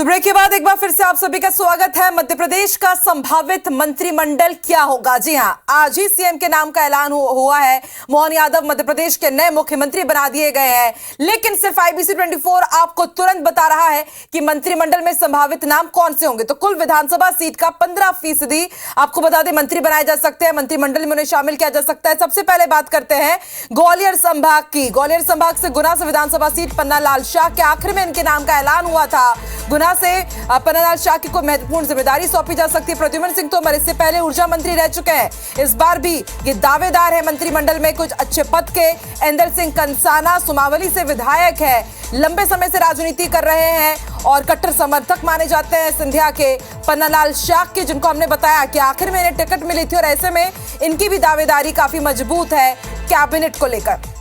तो ब्रेक के बाद एक बार फिर से आप सभी का स्वागत है। मध्य प्रदेश का संभावित मंत्रिमंडल क्या होगा? जी हां, आज ही सीएम के नाम का ऐलान हुआ है। मोहन यादव मध्य प्रदेश के नए मुख्यमंत्री बना दिए गए हैं, लेकिन सिर्फ IBC 24 आपको तुरंत बता रहा है कि मंत्रिमंडल में संभावित नाम कौन से होंगे। तो कुल विधानसभा सीट का 15% आपको बता दें मंत्री बनाए जा सकते हैं, मंत्रिमंडल में उन्हें शामिल किया जा सकता है। सबसे पहले बात करते हैं ग्वालियर संभाग की। ग्वालियर संभाग से गुना से विधानसभा सीट पन्नालाल शाह के आखिर में इनके नाम का ऐलान हुआ था। गुना से पन्नालाल शाह को महत्वपूर्ण जिम्मेदारी सौंपी जा सकती है। प्रद्युम्न सिंह तोमर इससे पहले ऊर्जा मंत्री रह चुके हैं, इस बार भी ये दावेदार है मंत्रिमंडल में कुछ अच्छे पद के। इंदर सिंह कंसाना सुमावली से विधायक है, लंबे समय से राजनीति कर रहे हैं और कट्टर समर्थक माने जाते हैं सिंधिया के पन्नालाल शाह के, जिनको हमने बताया कि आखिर में इन्हें टिकट मिली थी और ऐसे में इनकी भी दावेदारी काफी मजबूत है कैबिनेट को लेकर।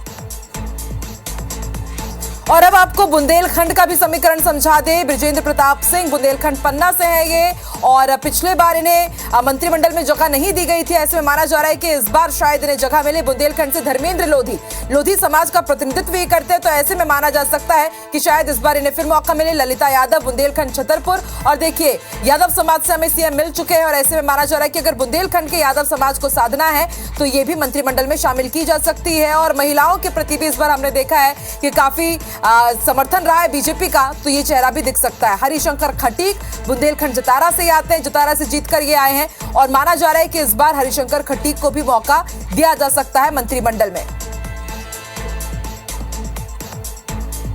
और अब आपको बुंदेलखंड का भी समीकरण समझा दे। बृजेंद्र प्रताप सिंह बुंदेलखंड पन्ना से हैं ये, और पिछले बार इन्हें मंत्रिमंडल में जगह नहीं दी गई थी। ऐसे में माना जा रहा है कि इस बार शायद इन्हें जगह मिले। बुंदेलखंड से धर्मेंद्र लोधी समाज का प्रतिनिधित्व ही करते हैं, तो ऐसे में माना जा सकता है कि शायद इस बार इन्हें फिर मौका मिले। ललिता यादव बुंदेलखंड छतरपुर, और देखिए यादव समाज से हमें सीएम मिल चुके हैं और ऐसे में माना जा रहा है कि अगर बुंदेलखंड के यादव समाज को साधना है तो ये भी मंत्रिमंडल में शामिल की जा सकती है। और महिलाओं के प्रति भी इस बार हमने देखा है कि काफी समर्थन रहा है बीजेपी का, तो ये चेहरा भी दिख सकता है। हरिशंकर खटीक बुंदेलखंड जतारा से आते हैं, जतारा से जीतकर ये आए हैं और माना जा रहा है कि इस बार हरिशंकर खटीक को भी मौका दिया जा सकता है मंत्रिमंडल में।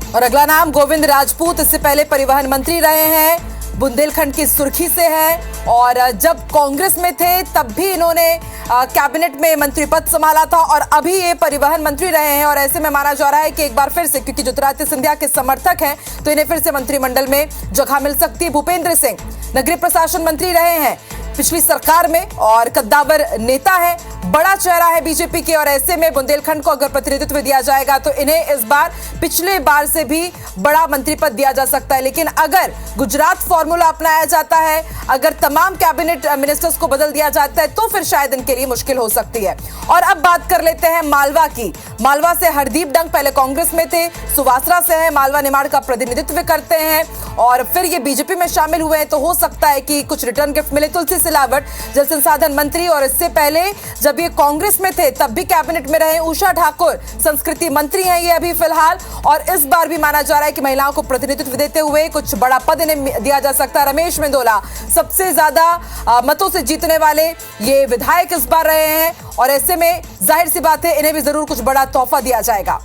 और अगला नाम गोविंद राजपूत, इससे पहले परिवहन मंत्री रहे हैं, बुंदेलखंड की सुर्खी से हैं और जब कांग्रेस में थे तब भी इन्होंने कैबिनेट में मंत्री पद संभाला था और अभी ये परिवहन मंत्री रहे हैं। और ऐसे में माना जा रहा है कि एक बार फिर से, क्योंकि ज्योतिरादित्य सिंधिया के समर्थक हैं, तो इन्हें फिर से मंत्रिमंडल में जगह मिल सकती है। भूपेंद्र सिंह नगरीय प्रशासन मंत्री रहे हैं पिछली सरकार में और कद्दावर नेता है, बड़ा चेहरा है बीजेपी के, और ऐसे में बुंदेलखंड को अगर प्रतिनिधित्व दिया जाएगा तो इन्हें इस बार पिछले बार से भी बड़ा मंत्री पद दिया जा सकता है। लेकिन अगर गुजरात फॉर्मूला अपनाया जाता है, अगर तमाम कैबिनेट मिनिस्टर्स को बदल दिया जाता है, तो फिर शायद इनके लिए मुश्किल हो सकती है। और अब बात कर लेते हैं मालवा की। मालवा से हरदीप डंग पहले कांग्रेस में थे, सुवासरा से है, मालवा निमाड़ का प्रतिनिधित्व करते हैं और फिर ये बीजेपी में शामिल हुए हैं, तो हो सकता है कि कुछ रिटर्न गिफ्ट मिले। तुलसी सिलावट जल संसाधन मंत्री, और इससे पहले जब ये कांग्रेस में थे तब भी कैबिनेट में रहे। उषा ठाकुर संस्कृति मंत्री हैं ये अभी फिलहाल, और इस बार भी माना जा रहा है कि महिलाओं को प्रतिनिधित्व देते हुए कुछ बड़ा पद इन्हें दिया जा सकता है। रमेश मेंदोला सबसे ज्यादा मतों से जीतने वाले ये विधायक इस बार रहे हैं और ऐसे में जाहिर सी बात है इन्हें भी जरूर कुछ बड़ा तोहफा दिया जाएगा।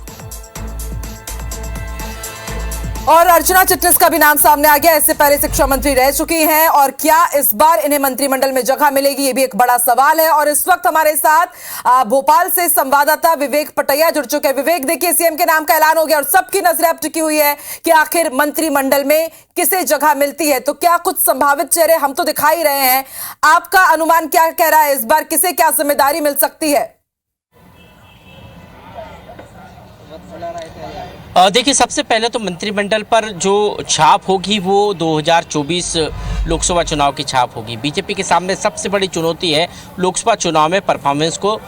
और अर्चना चिटनिस का भी नाम सामने आ गया, इससे पहले शिक्षा मंत्री रह चुकी हैं और क्या इस बार इन्हें मंत्रिमंडल में जगह मिलेगी, ये भी एक बड़ा सवाल है। और इस वक्त हमारे साथ भोपाल से संवाददाता विवेक पटैया जुड़ चुके हैं। विवेक, देखिए सीएम के नाम का ऐलान हो गया और सबकी नजरें अब टिकी हुई है कि आखिर मंत्रिमंडल में किसे जगह मिलती है, तो क्या कुछ संभावित चेहरे हम तो दिखा ही रहे हैं, आपका अनुमान क्या कह रहा है, इस बार किसे क्या जिम्मेदारी मिल सकती है? देखिए, सबसे पहले तो मंत्रिमंडल पर जो छाप होगी वो 2024 लोकसभा चुनाव की छाप होगी। बीजेपी के सामने सबसे बड़ी चुनौती है लोकसभा चुनाव में परफॉर्मेंस को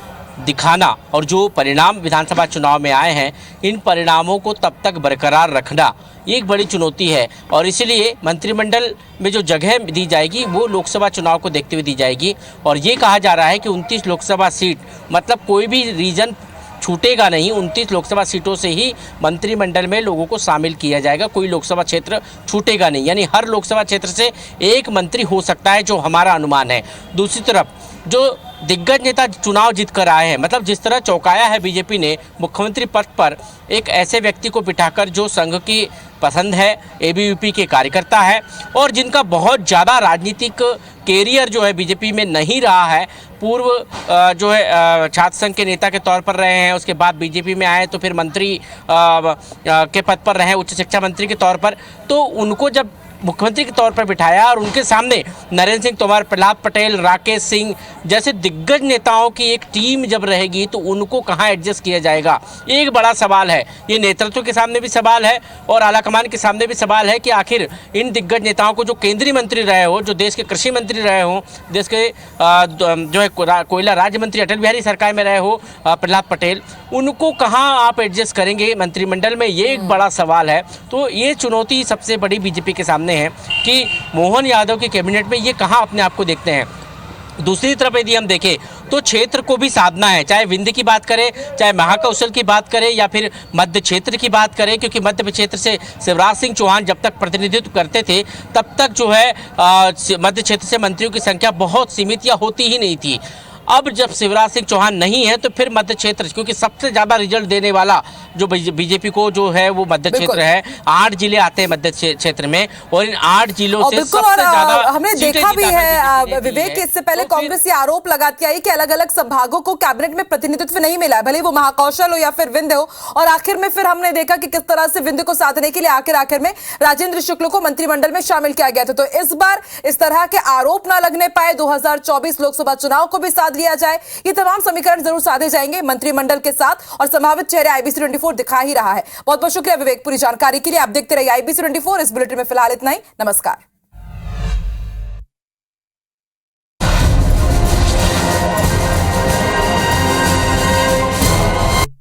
दिखाना, और जो परिणाम विधानसभा चुनाव में आए हैं इन परिणामों को तब तक बरकरार रखना ये एक बड़ी चुनौती है। और इसीलिए मंत्रिमंडल में जो जगह दी जाएगी वो लोकसभा चुनाव को देखते हुए दी जाएगी। और ये कहा जा रहा है कि 29 लोकसभा सीट, मतलब कोई भी रीजन छूटेगा नहीं, 29 लोकसभा सीटों से ही मंत्रिमंडल में लोगों को शामिल किया जाएगा, कोई लोकसभा क्षेत्र छूटेगा नहीं, यानी हर लोकसभा क्षेत्र से एक मंत्री हो सकता है, जो हमारा अनुमान है। दूसरी तरफ जो दिग्गज नेता चुनाव जीत कर आए हैं, मतलब जिस तरह चौंकाया है बीजेपी ने मुख्यमंत्री पद पर एक ऐसे व्यक्ति को बिठाकर जो संघ की पसंद है, ABVP के कार्यकर्ता है और जिनका बहुत ज़्यादा राजनीतिक कैरियर जो है बीजेपी में नहीं रहा है। पूर्व जो है छात्र संघ के नेता के तौर पर रहे हैं, उसके बाद बीजेपी में आए तो फिर मंत्री के पद पर रहे, उच्च शिक्षा मंत्री के तौर पर। तो उनको जब मुख्यमंत्री के तौर पर बिठाया और उनके सामने नरेंद्र सिंह तोमर, प्रहलाद पटेल, राकेश सिंह जैसे दिग्गज नेताओं की एक टीम जब रहेगी तो उनको कहां एडजस्ट किया जाएगा, ये एक बड़ा सवाल है। ये नेतृत्व के सामने भी सवाल है और आलाकमान के सामने भी सवाल है कि आखिर इन दिग्गज नेताओं को, जो केंद्रीय मंत्री रहे हो, जो देश के कृषि मंत्री रहे हो, देश के जो है कोयला राज्य मंत्री अटल बिहारी सरकार में रहे हो प्रहलाद पटेल, उनको कहाँ आप एडजस्ट करेंगे मंत्रिमंडल में, ये एक बड़ा सवाल है। तो ये चुनौती सबसे बड़ी बीजेपी के सामने सामने है कि मोहन यादव के कैबिनेट में ये कहाँ अपने आप को देखते हैं। दूसरी तरफ यदि हम देखें तो क्षेत्र को भी साधना है, चाहे विंध्य की बात करें, चाहे महाकौशल की बात करें या फिर मध्य क्षेत्र की बात करें, क्योंकि मध्य क्षेत्र से शिवराज सिंह चौहान जब तक प्रतिनिधित्व करते थे तब तक जो है मध्य क्षेत्र से मंत्रियों की संख्या बहुत सीमित या होती ही नहीं थी। अब जब शिवराज सिंह चौहान नहीं है तो फिर मध्य क्षेत्र, क्योंकि सबसे ज़्यादा रिजल्ट देने वाला जो बीजेपी को जो है वो मध्य क्षेत्र है। 8 जिले आते हैं मध्य क्षेत्र में और इन 8 जिलों से सबसे ज्यादा हमने देखा भी है विवेक, इससे पहले कांग्रेस ये आरोप लगाती आई कि अलग अलग संभागों को कैबिनेट में प्रतिनिधित्व नहीं मिला, भले वो महाकौशल हो या फिर विंध्य हो, और आखिर में फिर हमने देखा कि किस तरह से विंध्य को साधने के लिए आखिर में राजेंद्र शुक्ल को मंत्रिमंडल में शामिल किया गया था। तो इस बार इस तरह के आरोप ना लगने पाए, 2024 लोकसभा चुनाव को भी साध लिया जाए, ये तमाम समीकरण जरूर साधे जाएंगे मंत्रिमंडल के साथ और संभावित चेहरे IBC 24 दिखा ही रहा है। बहुत बहुत शुक्रिया विवेक पूरी जानकारी के लिए। आप देखते रहिए IBC 24। इस बुलेटिन में फिलहाल इतना ही। नमस्कार।